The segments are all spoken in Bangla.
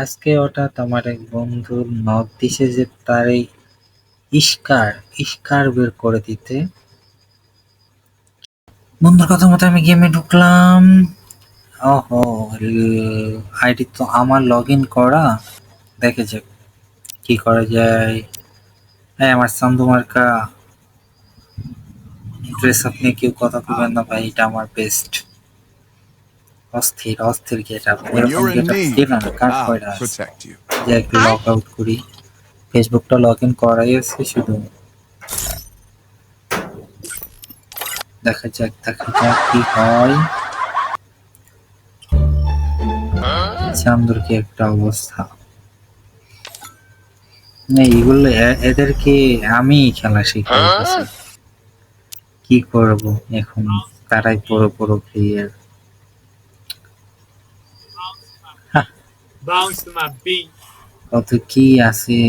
আজকে হঠাৎ আমার এক বন্ধুর নক দিছে যে তার এই স্কার বের করে দিতে। বন্ধুর কথা মতো আমি গেমে ঢুকলাম। ওহো, আইডি তো আমার লগ ইন করা। দেখে যাক কি করা যায়। হ্যাঁ, আমার চান্দু মার্কা ড্রেস আপ নিয়ে কেউ কথা বলবেন না ভাই, এটা আমার বেস্ট। অস্থির অস্থির গেট আপ, When এরকম you're gate in up need, ছিল না, কার I'll কয়টা আছে। protect you. যে একটু লগ আউট করি, ফেসবুকটা লগ ইন করাই আছে শুধু। দেখা যাক কি হয়। চান্দুর কি একটা অবস্থা। না, এগুলো এদেরকে আমি খেলা শিখাইতেছি। কি করব এখন, তারাই পুরো player. Bounce to my beat. কত কি আছে,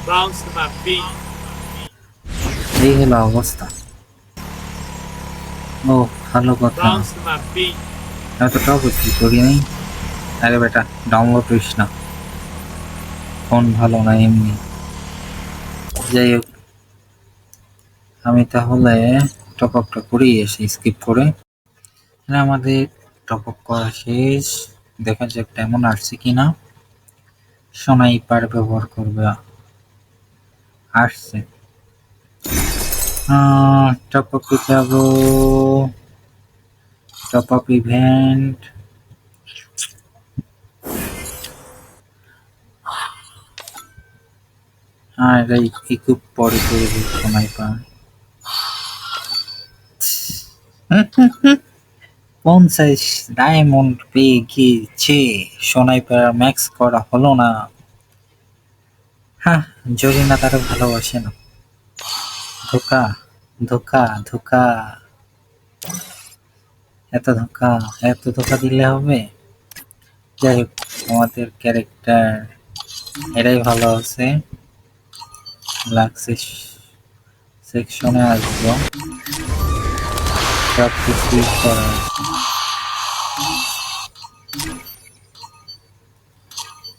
Bounce to my beat. এই হলো অবস্থা। ও, ভালো কথা। Bounce to my beat. আমি তো টপ কি করি নাই। আরে বেটা, ডাউনলোড করিস না, ফোন ভালো না এমনি। যাই হোক, আমি তাহলে টপ আপটা করেই আসি স্কিপ করে। আমাদের টপ আপ করা শেষ। দেখা যাক তেমন আসছে কিনা। স্নাইপার ব্যবহার করবে, আসছে। টপ আপে যাব, টপ আপ ইভেন্ট। এটা ইকুইপ পরে করে দিব স্নাইপার। 50 ডায়মন্ড পেয়ে গিয়েছে, স্নাইপার ম্যাক্স করা হলো না। হ্যাঁ, জরিনা তারা ভালোবাসে না। ধোকা ধোকা ধোকা, এত ধোকা দিলে হবে। যাই হোক, আমাদের ক্যারেক্টার এটাই ভালো আছে। লাগছে সেকশনে আসবো, সব কিছুই করা আছে।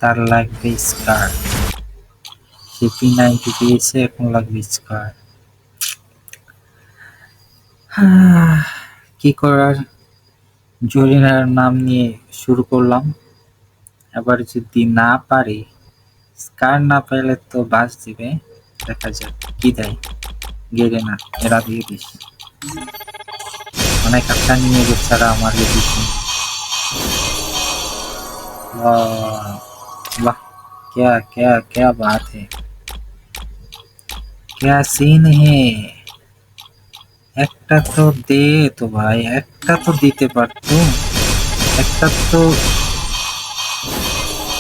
তার লাগবে স্কার, সে P90 পেয়েছে, এখন লাগবে স্কার। কি করার, জরিনার নাম নিয়ে শুরু করলাম। এবার যদি না পারি, স্কার না পেলে তো বাস দিবে। দেখা যাক কি দেয়। গেড়ে না, এরা দিয়ে দিস। অনেক আশা নিয়ে বেচারা আমার দিস। वाह, क्या क्या क्या बात है, क्या सीन है। একটা তো দে তো ভাই, একটা তো দিতে পারতো, একটা তো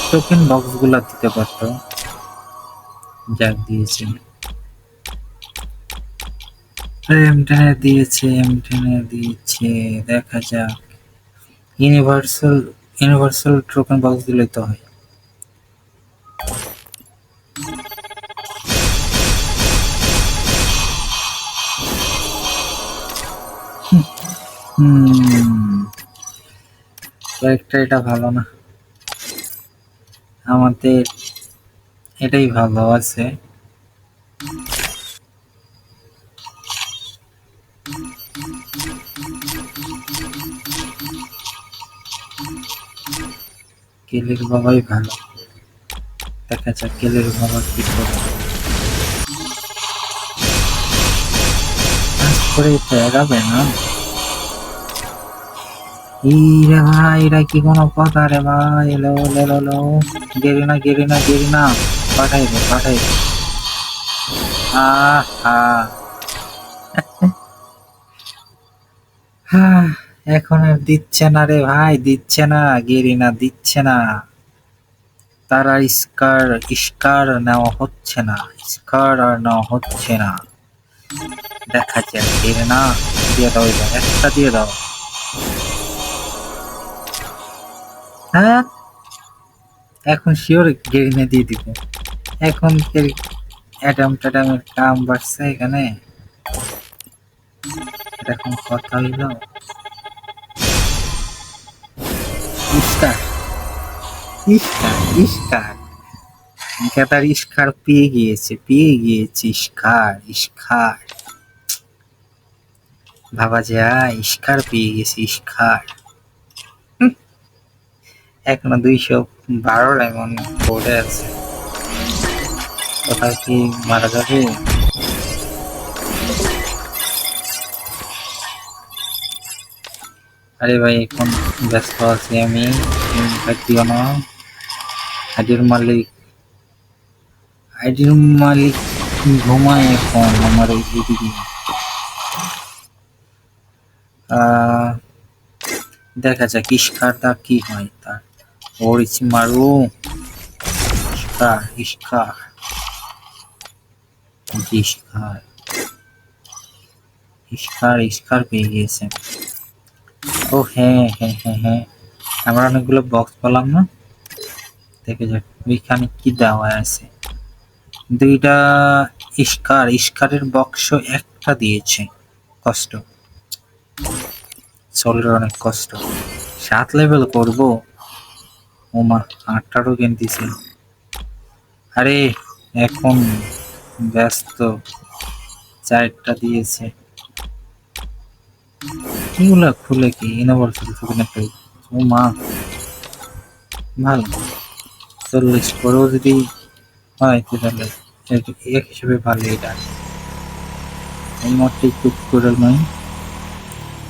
টোকেন বক্স গুলা দিতে পারতো। যাক, দিয়েছে। এম10 দিয়েছে। দেখা যাক, ইউনিভার্সাল ইউনিভার্সাল টোকেন বক্স দিলে তো হয়। কয়েকটা এটা ভালো না, আমাদের এটাই ভালো আছে। কেলের বাবাই ভালো। দেখা যাক কেলের বাবা কি করে। করে তো এগাবে না। রে ভাই, এরা কি কোনো কথা রে ভাই। এলো এলো এলো, গেরি না, পাঠাই দে। এখন আর দিচ্ছে না রে ভাই, দিচ্ছে না, গেরিনা দিচ্ছে না। তারা স্কার নেওয়া হচ্ছে না, স্কার আর নেওয়া হচ্ছে না। দেখা যাক, গেরিনা দিয়ে দাও, একটা দিয়ে দাও। হ্যাঁ, এখন শিওর গেরিনা দিয়ে দিব। এখন অ্যাডামের কাম বাড়ছে এখানে। এখন কথা হইল, ইস্কার ইস্কার ক্যাতার ইস্কার পেয়ে গিয়েছে ইস্কার ভাবা যায় ইস্কার পেয়ে গেছে ইস্কার এখনো 212 ডায়মন্ড পড়ে আছে কোথাও কি মারা যাবে আরে ভাই এখন ব্যস্ত আছি আমি ইনভাইট দিও না আইডির মালিক আইডির মালিক ঘুমায় এখন আমার এইদিকে দেখা যাক ইস্কারটা কি হয় তার ওর ইচ্ছে মারু ইস্কার ইস্কার ইস্কার ইস্কার ইস্কার পেয়ে গিয়েছে ও হ্যাঁ আমরা অনেকগুলো বক্স পেলাম না দেখে যাক ওইখানে কি দেওয়া আছে দুইটা ইস্কারের বক্স একটা দিয়েছে কষ্ট সোলের অনেক কষ্ট 7 লেভেল করবো ওমা 8টারও গেম দিছে আরে এখন ব্যস্ত 4টা দিয়েছে এগুলা খুলে কি ইউনিভার্সাল থেকে পাই ও মা ভালো 40 করেও যদি হয় তাহলে এক হিসেবে ভালো এটা এই মোটটি কুক করে নয়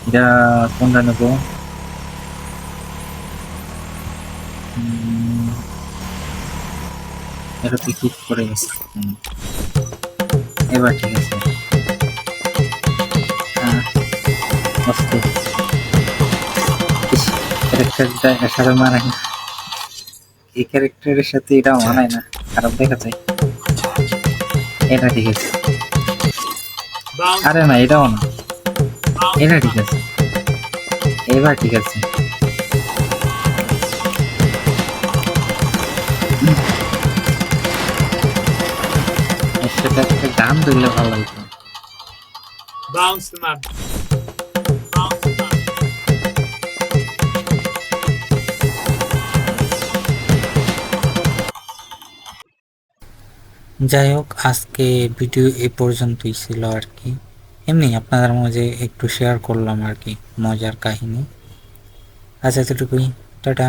এটা কোনটা নেব এটা তো কুক করে গেছে এবার ঠিক আছে মস্ত ক্যারেক্টারটা এর সাথে মানায় না এই ক্যারেক্টারের সাথে এটা মানায় না খারাপ দেখা যায় এটা ঠিক আছে Bounce. আরে না এটাও না এটা ঠিক আছে এবার ঠিক আছে এর সাথে একটা গান দিলে ভালো হতো Bounce the map. Bounce the map. যাই হোক আজকে ভিডিও এই পর্যন্তই ছিল আর কি এমনি আপনাদের মাঝে একটু শেয়ার করলাম আর কি মজার কাহিনী আচ্ছা এতটুকুই টাটা